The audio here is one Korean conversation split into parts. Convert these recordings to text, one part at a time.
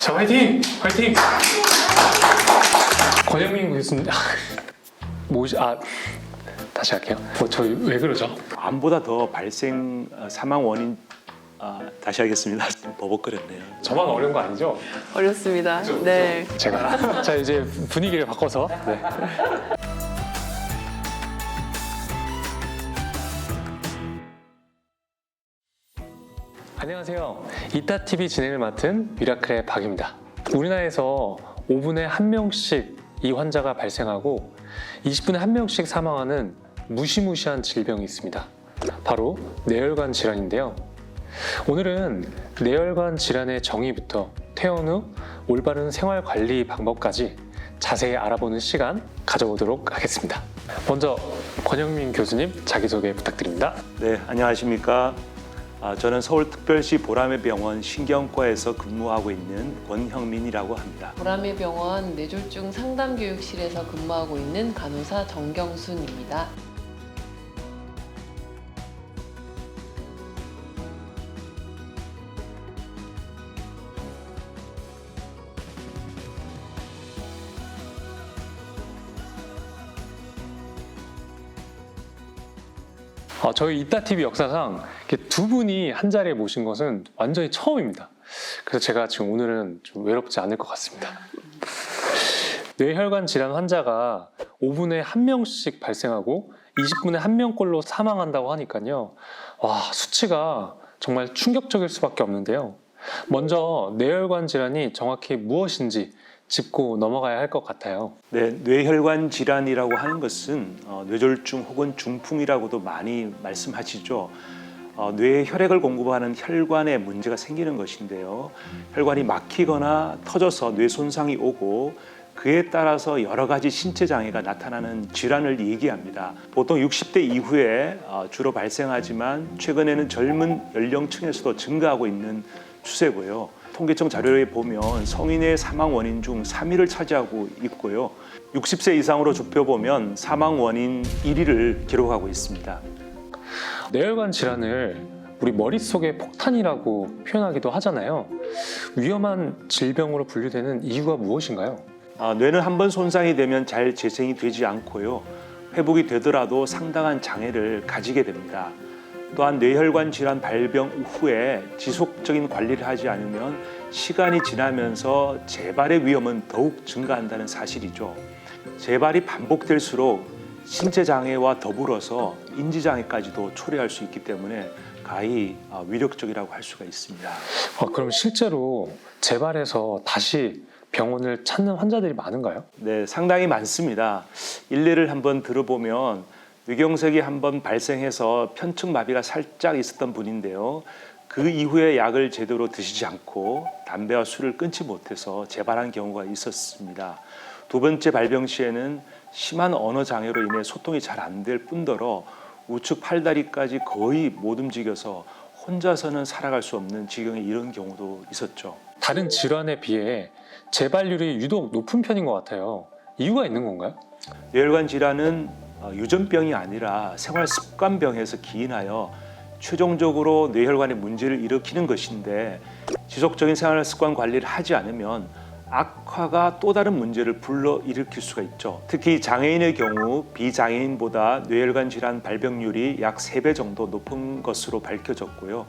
자, 화이팅! 화이팅! 권영민 교수님, 다시 할게요. 저희 왜 그러죠? 암보다 더 발생 사망 원인 다시 하겠습니다. 버벅거렸네요. 저만 어려운 거 아니죠? 어렵습니다. 그죠? 네. 제가 자 이제 분위기를 바꿔서 네. 안녕하세요. 이따TV 진행을 맡은 미라클의 박입니다. 우리나라에서 5분에 1명씩 이 환자가 발생하고 20분에 1명씩 사망하는 무시무시한 질병이 있습니다. 바로 뇌혈관 질환인데요. 오늘은 뇌혈관 질환의 정의부터 퇴원 후 올바른 생활 관리 방법까지 자세히 알아보는 시간 가져보도록 하겠습니다. 먼저 권영민 교수님 자기소개 부탁드립니다. 네, 안녕하십니까. 저는 서울특별시 보라매병원 신경과에서 근무하고 있는 권형민이라고 합니다. 보라매병원 뇌졸중 상담교육실에서 근무하고 있는 간호사 정경순입니다. 저희 이따TV 역사상 이렇게 두 분이 한 자리에 모신 것은 완전히 처음입니다. 그래서 제가 지금 오늘은 좀 외롭지 않을 것 같습니다. 뇌혈관 질환 환자가 5분에 1명씩 발생하고 20분에 1명꼴로 사망한다고 하니까요. 와, 수치가 정말 충격적일 수밖에 없는데요. 먼저 뇌혈관 질환이 정확히 무엇인지 짚고 넘어가야 할 것 같아요. 네, 뇌혈관 질환이라고 하는 것은 뇌졸중 혹은 중풍이라고도 많이 말씀하시죠. 뇌에 혈액을 공급하는 혈관에 문제가 생기는 것인데요. 혈관이 막히거나 터져서 뇌 손상이 오고 그에 따라서 여러 가지 신체 장애가 나타나는 질환을 얘기합니다. 보통 60대 이후에 주로 발생하지만 최근에는 젊은 연령층에서도 증가하고 있는 추세고요. 통계청 자료에 보면 성인의 사망 원인 중 3위를 차지하고 있고요. 60세 이상으로 좁혀보면 사망 원인 1위를 기록하고 있습니다. 뇌혈관 질환을 우리 머릿속의 폭탄이라고 표현하기도 하잖아요. 위험한 질병으로 분류되는 이유가 무엇인가요? 뇌는 한번 손상이 되면 잘 재생이 되지 않고요. 회복이 되더라도 상당한 장애를 가지게 됩니다. 또한 뇌혈관 질환 발병 후에 지속적인 관리를 하지 않으면 시간이 지나면서 재발의 위험은 더욱 증가한다는 사실이죠. 재발이 반복될수록 신체 장애와 더불어서 인지 장애까지도 초래할 수 있기 때문에 가히 위력적이라고 할 수가 있습니다. 그럼 실제로 재발해서 다시 병원을 찾는 환자들이 많은가요? 네, 상당히 많습니다. 일례를 한번 들어보면 뇌경색이 한번 발생해서 편측 마비가 살짝 있었던 분인데요. 그 이후에 약을 제대로 드시지 않고 담배와 술을 끊지 못해서 재발한 경우가 있었습니다. 두 번째 발병 시에는 심한 언어 장애로 인해 소통이 잘 안 될 뿐더러 우측 팔다리까지 거의 못 움직여서 혼자서는 살아갈 수 없는 지경에 이른 경우도 있었죠. 다른 질환에 비해 재발률이 유독 높은 편인 것 같아요. 이유가 있는 건가요? 뇌혈관 질환은 유전병이 아니라 생활 습관병에서 기인하여 최종적으로 뇌혈관에 문제를 일으키는 것인데 지속적인 생활 습관 관리를 하지 않으면 악화가 또 다른 문제를 불러일으킬 수가 있죠. 특히 장애인의 경우 비장애인보다 뇌혈관 질환 발병률이 약 3배 정도 높은 것으로 밝혀졌고요.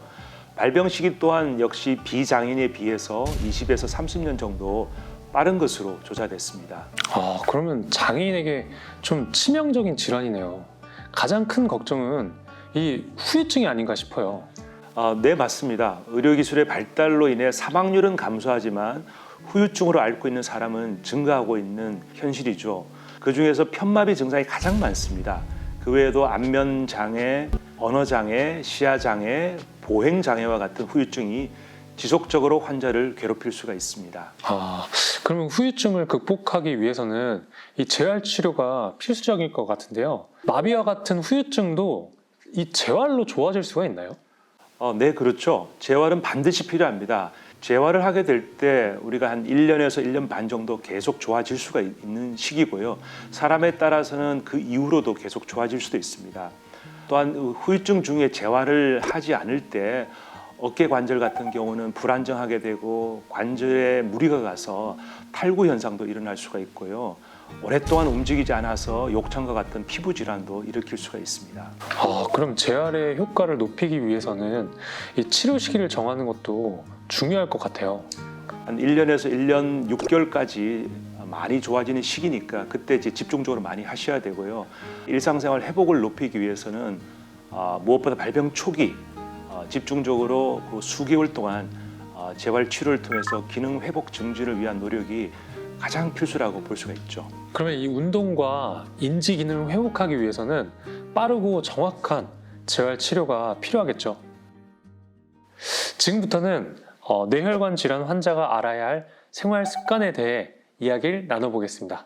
발병 시기 또한 역시 비장애인에 비해서 20에서 30년 정도 빠른 것으로 조사됐습니다. 그러면 장애인에게 좀 치명적인 질환이네요. 가장 큰 걱정은 이 후유증이 아닌가 싶어요. 네, 맞습니다. 의료기술의 발달로 인해 사망률은 감소하지만 후유증으로 앓고 있는 사람은 증가하고 있는 현실이죠. 그중에서 편마비 증상이 가장 많습니다. 그 외에도 안면장애, 언어장애, 시야장애, 보행장애와 같은 후유증이 지속적으로 환자를 괴롭힐 수가 있습니다. 그러면 후유증을 극복하기 위해서는 이 재활 치료가 필수적일 것 같은데요. 마비와 같은 후유증도 이 재활로 좋아질 수가 있나요? 네, 그렇죠. 재활은 반드시 필요합니다. 재활을 하게 될 때 우리가 한 1년에서 1년 반 정도 계속 좋아질 수가 있는 시기고요. 사람에 따라서는 그 이후로도 계속 좋아질 수도 있습니다. 또한 후유증 중에 재활을 하지 않을 때 어깨 관절 같은 경우는 불안정하게 되고 관절에 무리가 가서 탈구 현상도 일어날 수가 있고요. 오랫동안 움직이지 않아서 욕창과 같은 피부 질환도 일으킬 수가 있습니다. 그럼 재활의 효과를 높이기 위해서는 이 치료 시기를 정하는 것도 중요할 것 같아요. 한 1년에서 1년 6개월까지 많이 좋아지는 시기니까 그때 이제 집중적으로 많이 하셔야 되고요. 일상생활 회복을 높이기 위해서는 무엇보다 발병 초기 집중적으로 그 수개월 동안 재활 치료를 통해서 기능 회복 증진을 위한 노력이 가장 필수라고 볼 수가 있죠. 그러면 이 운동과 인지 기능을 회복하기 위해서는 빠르고 정확한 재활 치료가 필요하겠죠. 지금부터는 뇌혈관 질환 환자가 알아야 할 생활 습관에 대해 이야기를 나눠보겠습니다.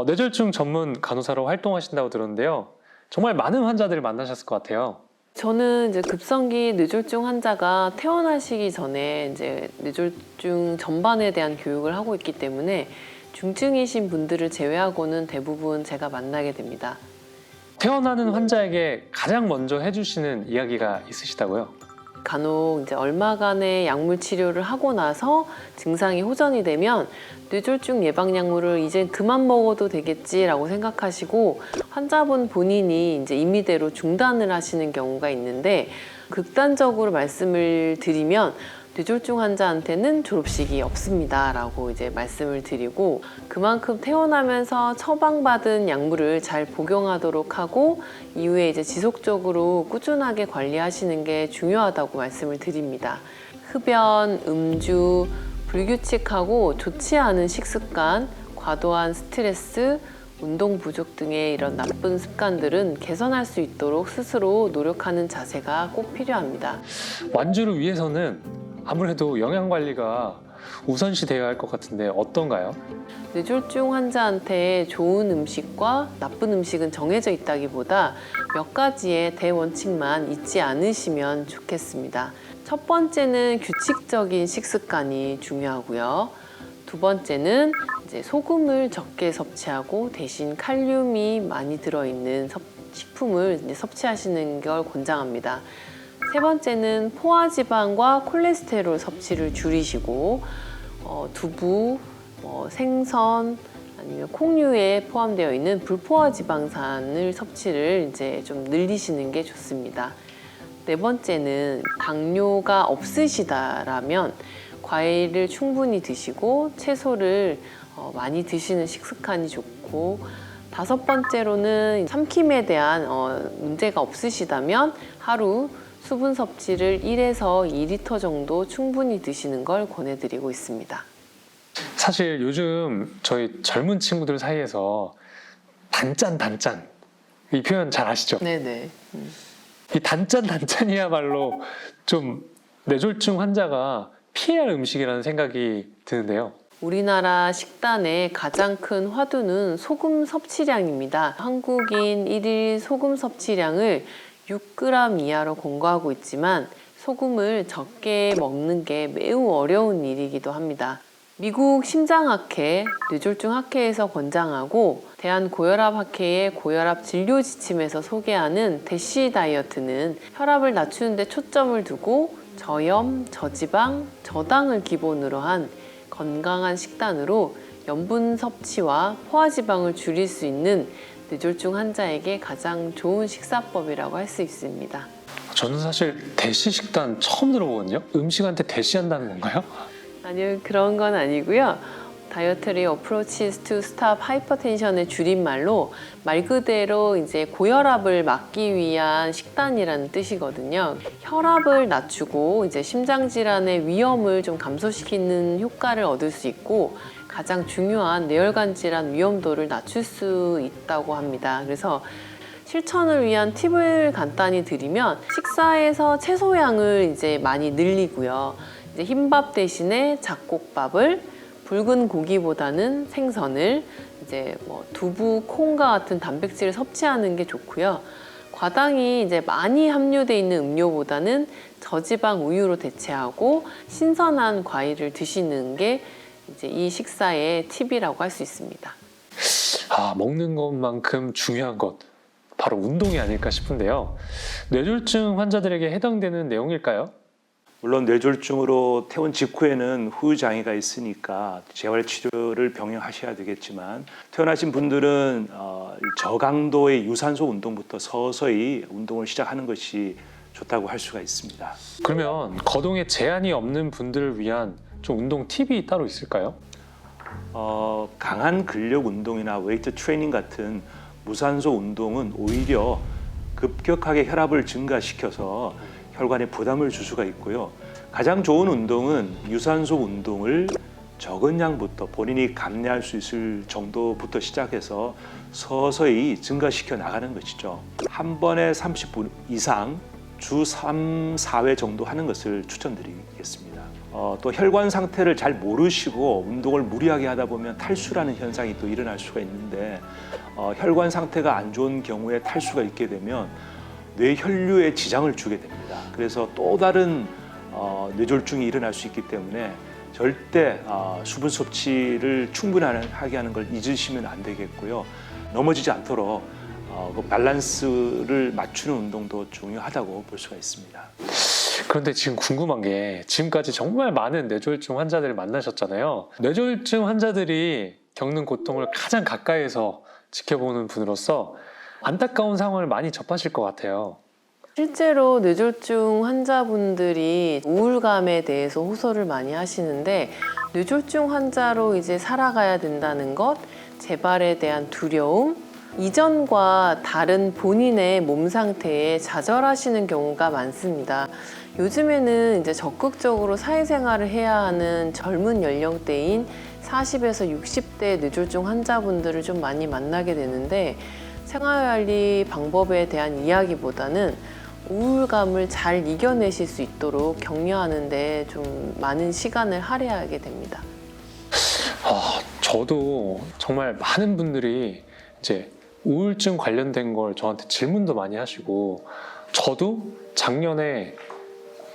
뇌졸중 전문 간호사로 활동하신다고 들었는데요. 정말 많은 환자들을 만나셨을 것 같아요. 저는 이제 급성기 뇌졸중 환자가 태어나시기 전에 이제 뇌졸중 전반에 대한 교육을 하고 있기 때문에 중증이신 분들을 제외하고는 대부분 제가 만나게 됩니다. 태어나는 환자에게 가장 먼저 해주시는 이야기가 있으시다고요? 간혹 이제 얼마간의 약물 치료를 하고 나서 증상이 호전이 되면 뇌졸중 예방 약물을 이제 그만 먹어도 되겠지라고 생각하시고 환자분 본인이 이제 임의대로 중단을 하시는 경우가 있는데 극단적으로 말씀을 드리면 뇌졸중 환자한테는 졸업식이 없습니다라고 이제 말씀을 드리고 그만큼 태어나면서 처방받은 약물을 잘 복용하도록 하고 이후에 이제 지속적으로 꾸준하게 관리하시는 게 중요하다고 말씀을 드립니다. 흡연, 음주, 불규칙하고 좋지 않은 식습관, 과도한 스트레스, 운동 부족 등의 이런 나쁜 습관들은 개선할 수 있도록 스스로 노력하는 자세가 꼭 필요합니다. 완주를 위해서는 아무래도 영양 관리가 우선시 되어야 할 것 같은데 어떤가요? 뇌졸중 환자한테 좋은 음식과 나쁜 음식은 정해져 있다기보다 몇 가지의 대원칙만 잊지 않으시면 좋겠습니다. 첫 번째는 규칙적인 식습관이 중요하고요. 두 번째는 이제 소금을 적게 섭취하고 대신 칼륨이 많이 들어있는 식품을 이제 섭취하시는 걸 권장합니다. 세 번째는 포화지방과 콜레스테롤 섭취를 줄이시고 두부, 생선 아니면 콩류에 포함되어 있는 불포화지방산을 섭취를 이제 좀 늘리시는 게 좋습니다. 네 번째는 당뇨가 없으시다라면 과일을 충분히 드시고 채소를 많이 드시는 식습관이 좋고 다섯 번째로는 삼킴에 대한 문제가 없으시다면 하루 수분 섭취를 1에서 2리터 정도 충분히 드시는 걸 권해드리고 있습니다. 사실 요즘 저희 젊은 친구들 사이에서 단짠 이 표현 잘 아시죠? 네네. 이 단짠이야말로 좀 뇌졸중 환자가 피해야 할 음식이라는 생각이 드는데요. 우리나라 식단의 가장 큰 화두는 소금 섭취량입니다. 한국인 1일 소금 섭취량을 6g 이하로 권고하고 있지만 소금을 적게 먹는 게 매우 어려운 일이기도 합니다. 미국 심장학회, 뇌졸중학회에서 권장하고 대한고혈압학회의 고혈압 진료 지침에서 소개하는 대시 다이어트는 혈압을 낮추는 데 초점을 두고 저염, 저지방, 저당을 기본으로 한 건강한 식단으로 염분 섭취와 포화지방을 줄일 수 있는 뇌졸중 환자에게 가장 좋은 식사법이라고 할 수 있습니다. 저는 사실 대시 식단 처음 들어보거든요. 음식한테 대시한다는 건가요? 아니요, 그런 건 아니고요. Dietary Approaches to Stop Hypertension의 줄임말로 말 그대로 이제 고혈압을 막기 위한 식단이라는 뜻이거든요. 혈압을 낮추고 이제 심장 질환의 위험을 좀 감소시키는 효과를 얻을 수 있고 가장 중요한 뇌혈관 질환 위험도를 낮출 수 있다고 합니다. 그래서 실천을 위한 팁을 간단히 드리면 식사에서 채소량을 이제 많이 늘리고요. 이제 흰밥 대신에 잡곡밥을 붉은 고기보다는 생선을 이제 두부, 콩과 같은 단백질을 섭취하는 게 좋고요. 과당이 이제 많이 함유되어 있는 음료보다는 저지방 우유로 대체하고 신선한 과일을 드시는 게 이제 이 식사의 팁이라고 할 수 있습니다. 먹는 것만큼 중요한 것 바로 운동이 아닐까 싶은데요. 뇌졸중 환자들에게 해당되는 내용일까요? 물론 뇌졸중으로 퇴원 직후에는 후유 장애가 있으니까 재활 치료를 병행하셔야 되겠지만 퇴원하신 분들은 저강도의 유산소 운동부터 서서히 운동을 시작하는 것이 좋다고 할 수가 있습니다. 그러면 거동에 제한이 없는 분들을 위한 좀 운동 팁이 따로 있을까요? 강한 근력 운동이나 웨이트 트레이닝 같은 무산소 운동은 오히려 급격하게 혈압을 증가시켜서 혈관에 부담을 줄 수가 있고요. 가장 좋은 운동은 유산소 운동을 적은 양부터 본인이 감내할 수 있을 정도부터 시작해서 서서히 증가시켜 나가는 것이죠. 한 번에 30분 이상 주 3, 4회 정도 하는 것을 추천드리겠습니다. 또 혈관 상태를 잘 모르시고 운동을 무리하게 하다 보면 탈수라는 현상이 또 일어날 수가 있는데 혈관 상태가 안 좋은 경우에 탈수가 있게 되면 뇌 혈류에 지장을 주게 됩니다. 그래서 또 다른 뇌졸중이 일어날 수 있기 때문에 절대 수분 섭취를 충분하게 하는 걸 잊으시면 안 되겠고요. 넘어지지 않도록 그 밸런스를 맞추는 운동도 중요하다고 볼 수가 있습니다. 그런데 지금 궁금한 게 지금까지 정말 많은 뇌졸중 환자들을 만나셨잖아요. 뇌졸중 환자들이 겪는 고통을 가장 가까이에서 지켜보는 분으로서 안타까운 상황을 많이 접하실 것 같아요. 실제로 뇌졸중 환자분들이 우울감에 대해서 호소를 많이 하시는데 뇌졸중 환자로 이제 살아가야 된다는 것, 재발에 대한 두려움, 이전과 다른 본인의 몸 상태에 좌절하시는 경우가 많습니다. 요즘에는 이제 적극적으로 사회생활을 해야 하는 젊은 연령대인 40에서 60대 뇌졸중 환자분들을 좀 많이 만나게 되는데 생활관리 방법에 대한 이야기보다는 우울감을 잘 이겨내실 수 있도록 격려하는데 좀 많은 시간을 할애하게 됩니다. 저도 정말 많은 분들이 이제 우울증 관련된 걸 저한테 질문도 많이 하시고 저도 작년에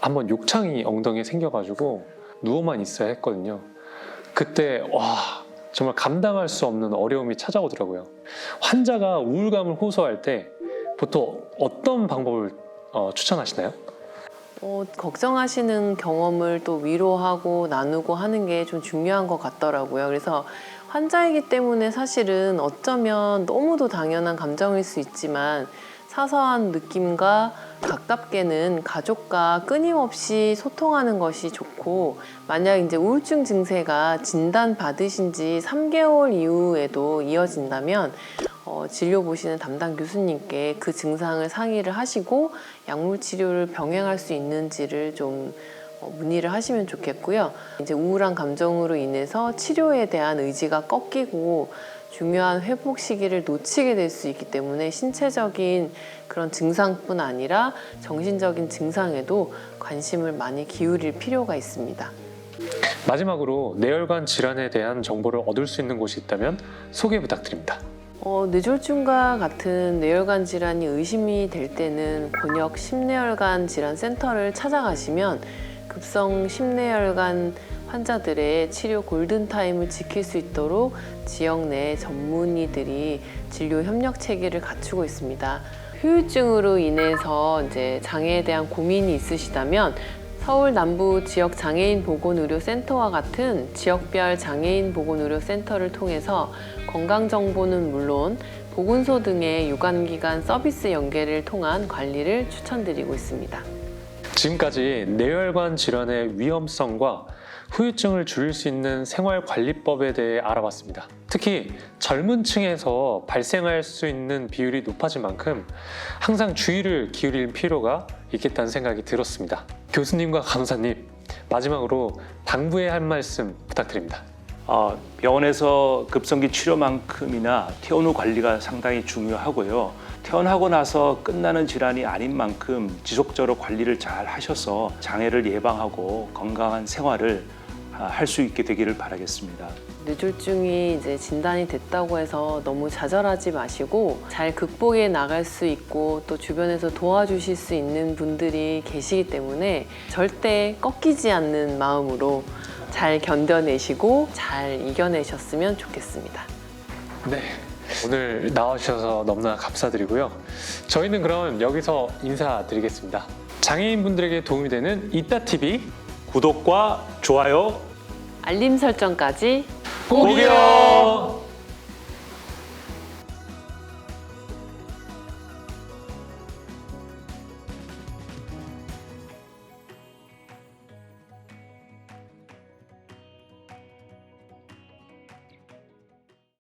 한번 욕창이 엉덩이에 생겨가지고 누워만 있어야 했거든요. 그때 정말 감당할 수 없는 어려움이 찾아오더라고요. 환자가 우울감을 호소할 때 보통 어떤 방법을 추천하시나요? 걱정하시는 경험을 또 위로하고 나누고 하는 게 좀 중요한 것 같더라고요. 그래서 환자이기 때문에 사실은 어쩌면 너무도 당연한 감정일 수 있지만 사소한 느낌과 가깝게는 가족과 끊임없이 소통하는 것이 좋고 만약 이제 우울증 증세가 진단 받으신 지 3개월 이후에도 이어진다면 진료 보시는 담당 교수님께 그 증상을 상의를 하시고 약물 치료를 병행할 수 있는지를 좀 문의를 하시면 좋겠고요. 이제 우울한 감정으로 인해서 치료에 대한 의지가 꺾이고 중요한 회복 시기를 놓치게 될 수 있기 때문에 신체적인 그런 증상뿐 아니라 정신적인 증상에도 관심을 많이 기울일 필요가 있습니다. 마지막으로 뇌혈관 질환에 대한 정보를 얻을 수 있는 곳이 있다면 소개 부탁드립니다. 뇌졸중과 같은 뇌혈관 질환이 의심이 될 때는 곤역 심뇌혈관 질환 센터를 찾아가시면 급성 심뇌혈관 환자들의 치료 골든타임을 지킬 수 있도록 지역 내 전문의들이 진료 협력 체계를 갖추고 있습니다. 후유증으로 인해서 이제 장애에 대한 고민이 있으시다면 서울 남부 지역 장애인 보건의료센터와 같은 지역별 장애인 보건의료센터를 통해서 건강 정보는 물론 보건소 등의 유관기관 서비스 연계를 통한 관리를 추천드리고 있습니다. 지금까지 뇌혈관 질환의 위험성과 후유증을 줄일 수 있는 생활관리법에 대해 알아봤습니다. 특히 젊은 층에서 발생할 수 있는 비율이 높아진 만큼 항상 주의를 기울일 필요가 있겠다는 생각이 들었습니다. 교수님과 간호사님, 마지막으로 당부해야 할 말씀 부탁드립니다. 병원에서 급성기 치료만큼이나 퇴원 후 관리가 상당히 중요하고요. 퇴원하고 나서 끝나는 질환이 아닌 만큼 지속적으로 관리를 잘 하셔서 장애를 예방하고 건강한 생활을 할 수 있게 되기를 바라겠습니다. 뇌졸중이 이제 진단이 됐다고 해서 너무 좌절하지 마시고 잘 극복해 나갈 수 있고 또 주변에서 도와주실 수 있는 분들이 계시기 때문에 절대 꺾이지 않는 마음으로 잘 견뎌내시고 잘 이겨내셨으면 좋겠습니다. 네, 오늘 나와주셔서 너무나 감사드리고요. 저희는 그럼 여기서 인사드리겠습니다. 장애인분들에게 도움이 되는 이따TV 구독과 좋아요 알림 설정까지 꼭이요.